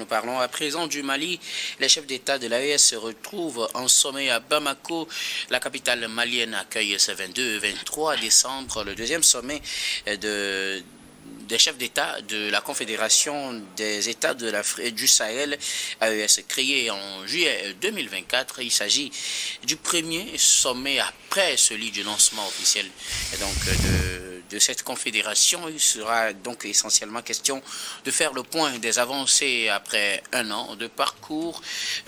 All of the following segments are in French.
Nous parlons à présent du Mali. Les chefs d'État de l'AES se retrouvent en sommet à Bamako. La capitale malienne accueille ce 22 et 23 décembre le deuxième sommet des chefs d'État de la Confédération des États du Sahel, AES, créée en juillet 2024. Il s'agit du premier sommet après celui du lancement officiel de cette confédération. Il sera donc essentiellement question de faire le point des avancées après un an de parcours.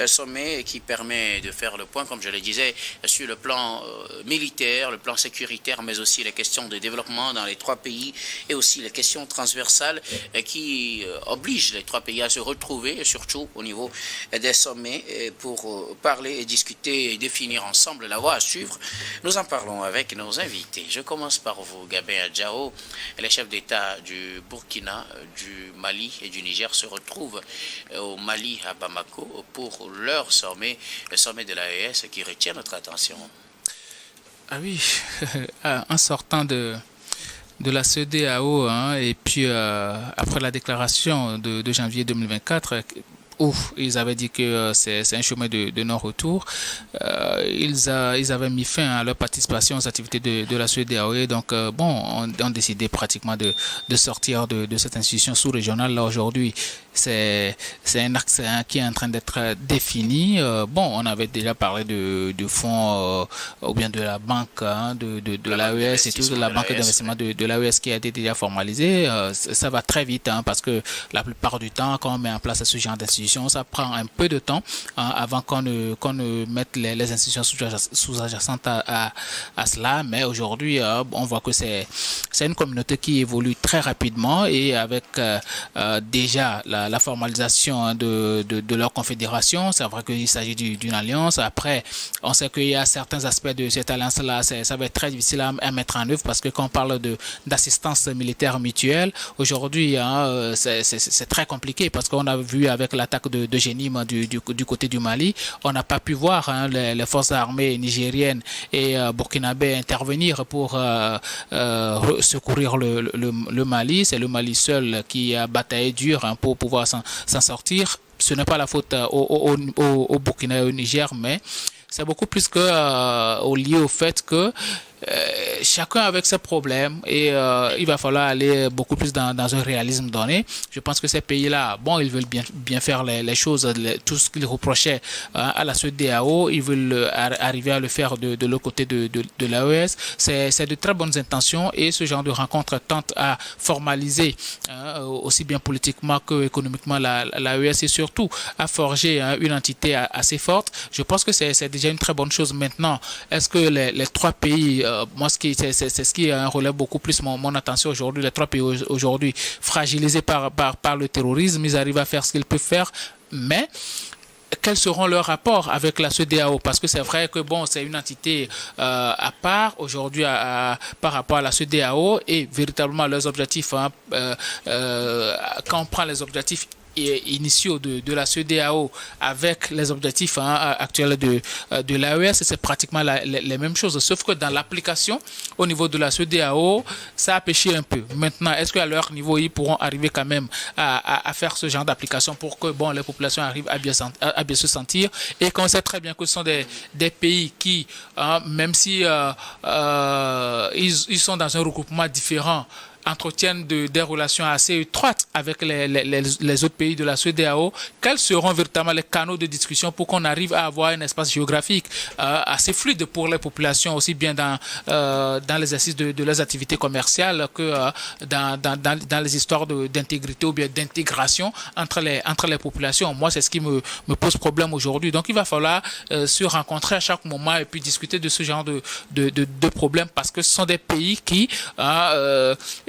Sommet qui permet de faire le point, comme je le disais, sur le plan militaire, le plan sécuritaire, mais aussi les questions de développement dans les trois pays et aussi les questions transversales qui obligent les trois pays à se retrouver, surtout au niveau des sommets, pour parler et discuter et définir ensemble la voie à suivre. Nous en parlons avec nos invités. Je commence par vous, Gabin Adjao. Les chefs d'État du Burkina, du Mali et du Niger se retrouvent au Mali, à Bamako, pour leur sommet, le sommet de l'AES qui retient notre attention. Ah oui, en sortant de la CEDEAO, et puis après la déclaration de janvier 2024, où ils avaient dit que c'est un chemin de non-retour, ils avaient mis fin à leur participation aux activités de la CEDEAO. Et donc, on décidé pratiquement de sortir de cette institution sous-régionale. Là, aujourd'hui, c'est un axe qui est en train d'être défini. On avait déjà parlé de fonds ou bien de la banque de l'AES et tout, de la banque d'investissement de l'AES qui a été déjà formalisée. Ça va très vite parce que la plupart du temps, quand on met en place ce genre d'institution, ça prend un peu de temps avant qu'on ne mette les institutions sous-adjacentes à cela. Mais aujourd'hui, on voit que c'est une communauté qui évolue très rapidement et avec déjà la formalisation de leur confédération. C'est vrai qu'il s'agit d'une alliance. Après, on sait qu'il y a certains aspects de cette alliance-là, ça va être très difficile à mettre en œuvre parce que quand on parle d'assistance militaire mutuelle, aujourd'hui, c'est très compliqué parce qu'on a vu avec l'attaque de Génime du côté du Mali, on n'a pas pu voir les forces armées nigériennes et burkinabées intervenir pour secourir le Mali. C'est le Mali seul qui a bataillé dur pour pouvoir s'en sortir. Ce n'est pas la faute au Burkina et au Niger, mais c'est beaucoup plus lié au fait que chacun avec ses problèmes et il va falloir aller beaucoup plus dans un réalisme donné. Je pense que ces pays-là, ils veulent bien faire les choses, tout ce qu'ils reprochaient à la CEDEAO, ils veulent arriver à le faire de l'autre côté de l'AES. C'est de très bonnes intentions et ce genre de rencontre tente à formaliser aussi bien politiquement que économiquement l'AES et surtout à forger une entité assez forte. Je pense que c'est déjà une très bonne chose. Maintenant, est-ce que les trois pays c'est ce qui relève beaucoup plus mon attention aujourd'hui. Les trois pays aujourd'hui fragilisés par le terrorisme, ils arrivent à faire ce qu'ils peuvent faire, mais quels seront leurs rapports avec la CEDEAO? Parce que c'est vrai que c'est une entité à part aujourd'hui par rapport à la CEDEAO et véritablement leurs objectifs. Quand on prend les objectifs initiaux de la CEDEAO avec les objectifs actuels de l'AES, c'est pratiquement les mêmes choses, sauf que dans l'application au niveau de la CEDEAO, ça a pêché un peu. Maintenant, est-ce qu'à leur niveau, ils pourront arriver quand même à faire ce genre d'application pour que les populations arrivent à bien se sentir? Et qu'on sait très bien que ce sont des pays qui, même si ils sont dans un regroupement différent, entretiennent des relations assez étroites avec les autres pays de la CEDEAO. Quels seront véritablement les canaux de discussion pour qu'on arrive à avoir un espace géographique assez fluide pour les populations, aussi bien dans l'exercice de leurs activités commerciales que dans les histoires d'intégrité ou bien d'intégration entre les populations? Moi, c'est ce qui me pose problème aujourd'hui. Donc, il va falloir se rencontrer à chaque moment et puis discuter de ce genre de problèmes parce que ce sont des pays qui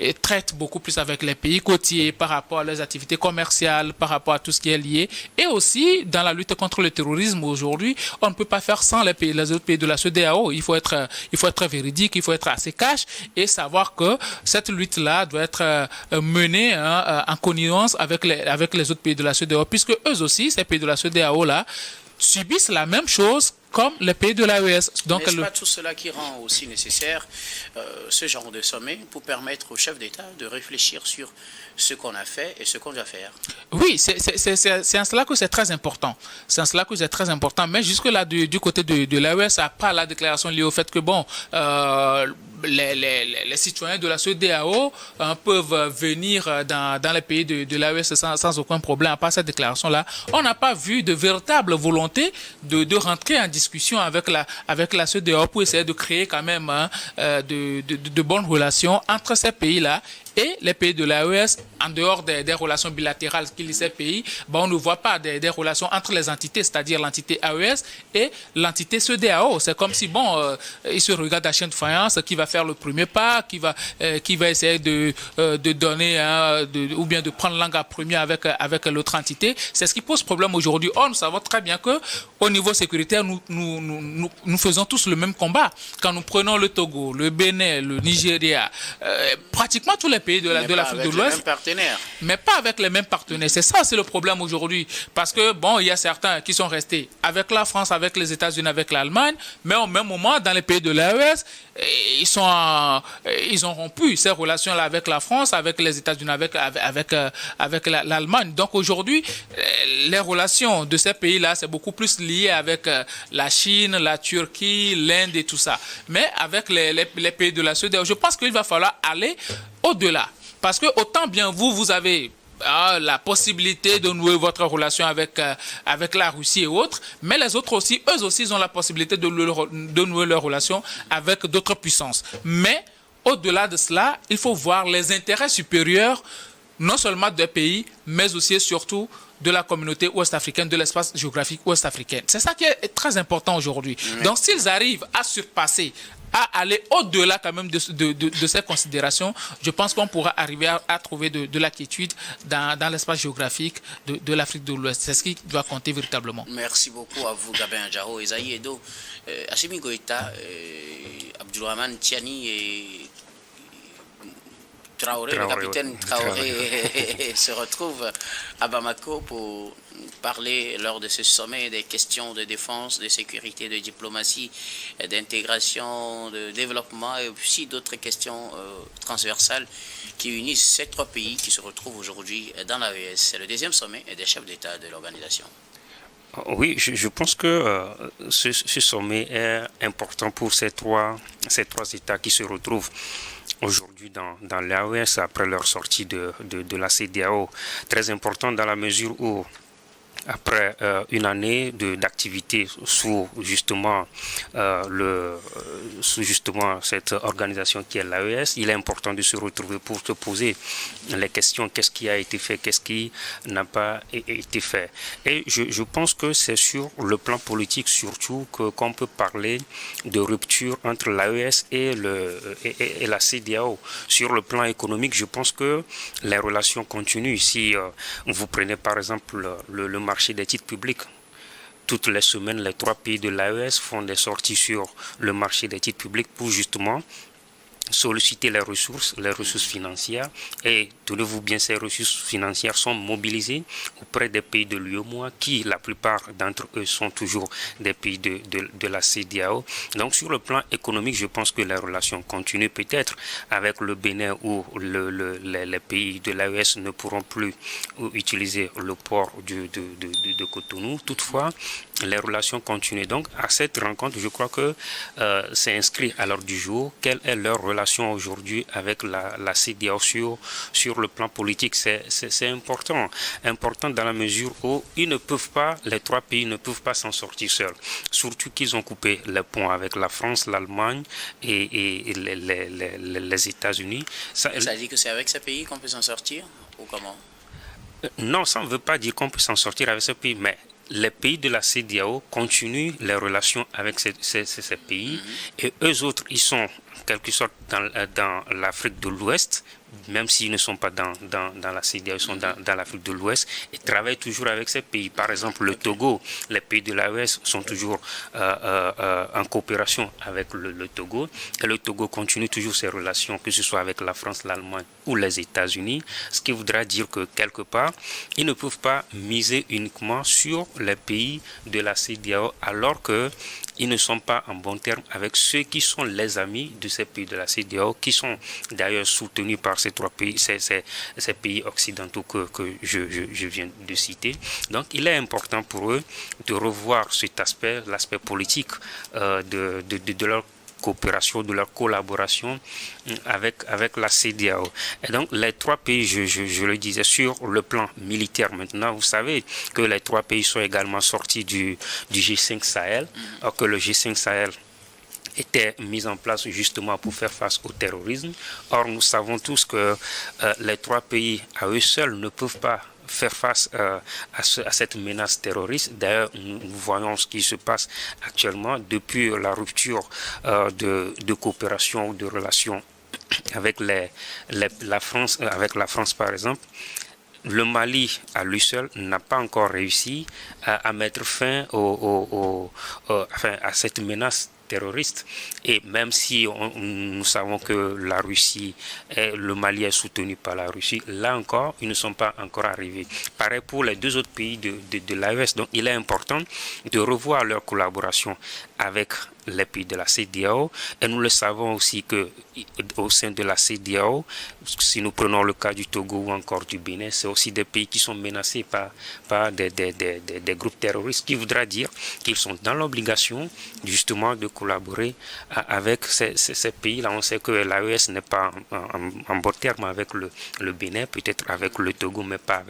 et traitent beaucoup plus avec les pays côtiers par rapport à leurs activités commerciales, par rapport à tout ce qui est lié. Et aussi, dans la lutte contre le terrorisme aujourd'hui, on ne peut pas faire sans les autres pays de la CEDEAO. Il faut être véridique, il faut être assez cash et savoir que cette lutte-là doit être menée en connivence avec les autres pays de la CEDEAO, puisque eux aussi, ces pays de la CEDEAO-là, subissent la même chose comme les pays de l'AES. Donc, n'est-ce pas tout cela qui rend aussi nécessaire ce genre de sommet pour permettre aux chefs d'État de réfléchir sur ce qu'on a fait et ce qu'on doit faire? Oui, c'est en cela que c'est très important. C'est en cela que c'est très important. Mais jusque-là, du côté de l'AES, à part la déclaration liée au fait que, bon, les citoyens de la CEDEAO peuvent venir dans les pays de l'AES sans aucun problème. À part cette déclaration-là, on n'a pas vu de véritable volonté de rentrer en discussion avec la CEDEAO pour essayer de créer quand même de bonnes relations entre ces pays-là et les pays de l'AES, en dehors des relations bilatérales qu'il y a ces pays, on ne voit pas des relations entre les entités, c'est-à-dire l'entité AES et l'entité CEDEAO. C'est comme si, ils se regardent à chaîne de faïence, qui va faire le premier pas, qui va essayer de donner, ou bien de prendre langue à premier avec l'autre entité. C'est ce qui pose problème aujourd'hui. Or, nous savons très bien qu'au niveau sécuritaire, nous faisons tous le même combat. Quand nous prenons le Togo, le Bénin, le Nigeria, pratiquement tous les pays de l'Afrique de l'Ouest, mais pas avec les mêmes partenaires. C'est ça, c'est le problème aujourd'hui. Parce que, il y a certains qui sont restés avec la France, avec les États-Unis, avec l'Allemagne, mais au même moment, dans les pays de l'AES, ils ont rompu ces relations-là avec la France, avec les États-Unis, avec l'Allemagne. Donc aujourd'hui, les relations de ces pays-là, c'est beaucoup plus lié avec la Chine, la Turquie, l'Inde et tout ça. Mais avec les pays de la CEDEAO, je pense qu'il va falloir aller au-delà. Parce que autant bien vous avez la possibilité de nouer votre relation avec la Russie et autres, mais les autres aussi, eux aussi, ils ont la possibilité de nouer leur relation avec d'autres puissances. Mais au-delà de cela, il faut voir les intérêts supérieurs, non seulement des pays, mais aussi et surtout de la communauté ouest-africaine, de l'espace géographique ouest-africain. C'est ça qui est très important aujourd'hui. Donc s'ils arrivent à surpasser, à aller au-delà quand même de ces considérations, je pense qu'on pourra arriver à trouver de la quiétude dans l'espace géographique de l'Afrique de l'Ouest. C'est ce qui doit compter véritablement. Merci beaucoup à vous, Gabin Adjaro, Esaïe Edo, Assimi Goïta, Abdourahmane Tiani et Traoré, le capitaine Traoré se retrouve à Bamako pour parler lors de ce sommet des questions de défense, de sécurité, de diplomatie, d'intégration, de développement et aussi d'autres questions transversales qui unissent ces trois pays qui se retrouvent aujourd'hui dans l'AES. C'est le deuxième sommet des chefs d'État de l'organisation. Oui, je pense que ce sommet est important pour ces trois États qui se retrouvent aujourd'hui dans l'AES après leur sortie de la CEDEAO. Très important dans la mesure où, après une année d'activité sous justement cette organisation qui est l'AES, il est important de se retrouver pour se poser les questions: qu'est-ce qui a été fait, qu'est-ce qui n'a pas été fait. Et je pense que c'est sur le plan politique surtout qu'on peut parler de rupture entre l'AES et la CEDEAO. Sur le plan économique, je pense que les relations continuent. Si vous prenez par exemple le marché des titres publics, toutes les semaines, les trois pays de l'AES font des sorties sur le marché des titres publics pour justement solliciter les ressources financières, et tenez-vous bien, ces ressources financières sont mobilisées auprès des pays de l'UEMOA qui, la plupart d'entre eux, sont toujours des pays de la CEDEAO. Donc sur le plan économique, je pense que les relations continuent, peut-être avec le Bénin où les pays de l'AES ne pourront plus utiliser le port de Cotonou. Toutefois, les relations continuent. Donc à cette rencontre, je crois que c'est inscrit à l'ordre du jour. Quelle est leur relation aujourd'hui avec la CEDEAO sur le plan politique? C'est important dans la mesure où les trois pays ne peuvent pas s'en sortir seuls. Surtout qu'ils ont coupé les ponts avec la France, l'Allemagne et les États-Unis. Ça dit que c'est avec ces pays qu'on peut s'en sortir ou comment? Non, ça ne veut pas dire qu'on peut s'en sortir avec ces pays, mais les pays de la CEDEAO continuent les relations avec ces pays, et eux autres, ils sont en quelque sorte dans l'Afrique de l'Ouest, même s'ils ne sont pas dans la CEDEAO, ils sont dans l'Afrique de l'Ouest, et travaillent toujours avec ces pays. Par exemple, le Togo, les pays de l'AES sont toujours en coopération avec le Togo, et le Togo continue toujours ses relations, que ce soit avec la France, l'Allemagne ou les États-Unis, ce qui voudra dire que quelque part, ils ne peuvent pas miser uniquement sur les pays de la CEDEAO, alors que ils ne sont pas en bon terme avec ceux qui sont les amis de ces pays de la CEDEAO, qui sont d'ailleurs soutenus par ces trois pays, ces pays occidentaux que je viens de citer. Donc il est important pour eux de revoir cet aspect, l'aspect politique de leur coopération, de leur collaboration avec la CEDEAO. Et donc les trois pays, je le disais, sur le plan militaire maintenant, vous savez que les trois pays sont également sortis du G5 Sahel, alors que le G5 Sahel était mis en place justement pour faire face au terrorisme. Or, nous savons tous que les trois pays à eux seuls ne peuvent pas faire face à cette menace terroriste. D'ailleurs, nous voyons ce qui se passe actuellement depuis la rupture de coopération ou de relations avec la France, par exemple. Le Mali, à lui seul, n'a pas encore réussi à mettre fin à cette menace terroriste. Et même si nous savons que la Russie, le Mali est soutenu par la Russie, là encore, ils ne sont pas encore arrivés. Pareil pour les deux autres pays de l'AES. Donc il est important de revoir leur collaboration avec les pays de la CEDEAO. Et nous le savons aussi que au sein de la CEDEAO, si nous prenons le cas du Togo ou encore du Bénin, c'est aussi des pays qui sont menacés par des groupes terroristes, ce qui voudra dire qu'ils sont dans l'obligation justement de collaborer avec ces pays-là. On sait que l'AES n'est pas en bon terme avec le Bénin, peut-être avec le Togo, mais pas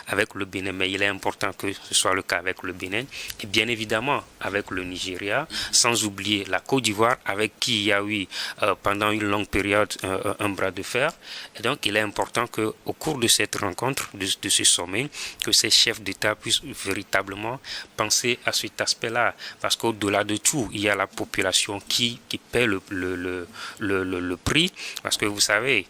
avec le Bénin. Mais il est important que ce soit le cas avec le Bénin et bien évidemment avec le Nigeria, sans oublier la Côte d'Ivoire, avec qui il y a eu pendant une longue période un bras de fer. Et donc il est important qu'au cours de cette rencontre, de ce sommet, que ces chefs d'État puissent véritablement penser à cet aspect-là, parce qu'au-delà de tout, il y a la population qui paie le prix, parce que vous savez,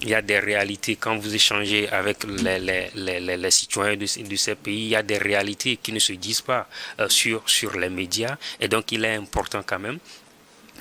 il y a des réalités, quand vous échangez avec les citoyens de ces pays, il y a des réalités qui ne se disent pas sur les médias. Et donc, il est important quand même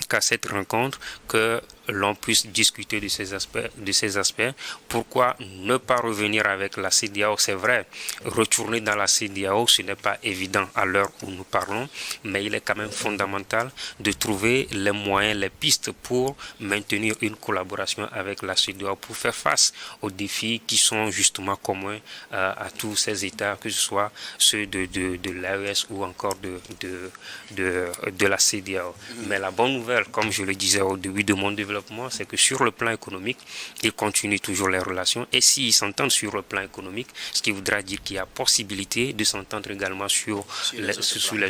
qu'à cette rencontre, que l'on puisse discuter de ces aspects. Pourquoi ne pas revenir avec la CEDEAO? C'est vrai, retourner dans la CEDEAO, ce n'est pas évident à l'heure où nous parlons, mais il est quand même fondamental de trouver les moyens, les pistes pour maintenir une collaboration avec la CEDEAO, pour faire face aux défis qui sont justement communs à tous ces États, que ce soit ceux de l'AES ou encore de la CEDEAO. Mais la bonne nouvelle, comme je le disais au début de mon développement, c'est que sur le plan économique, ils continuent toujours les relations. Et s'ils s'entendent sur le plan économique, ce qui voudra dire qu'il y a possibilité de s'entendre également sur les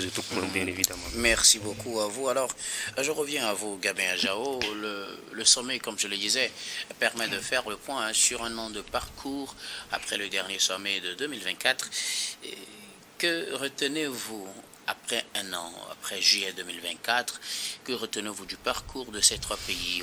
autres points, bien évidemment. Merci beaucoup à vous. Alors, je reviens à vous, Gabin Adjao. Le sommet, comme je le disais, permet de faire le point sur un an de parcours après le dernier sommet de 2024. Que retenez-vous après un an, après juillet 2024, que retenez-vous du parcours de ces trois pays?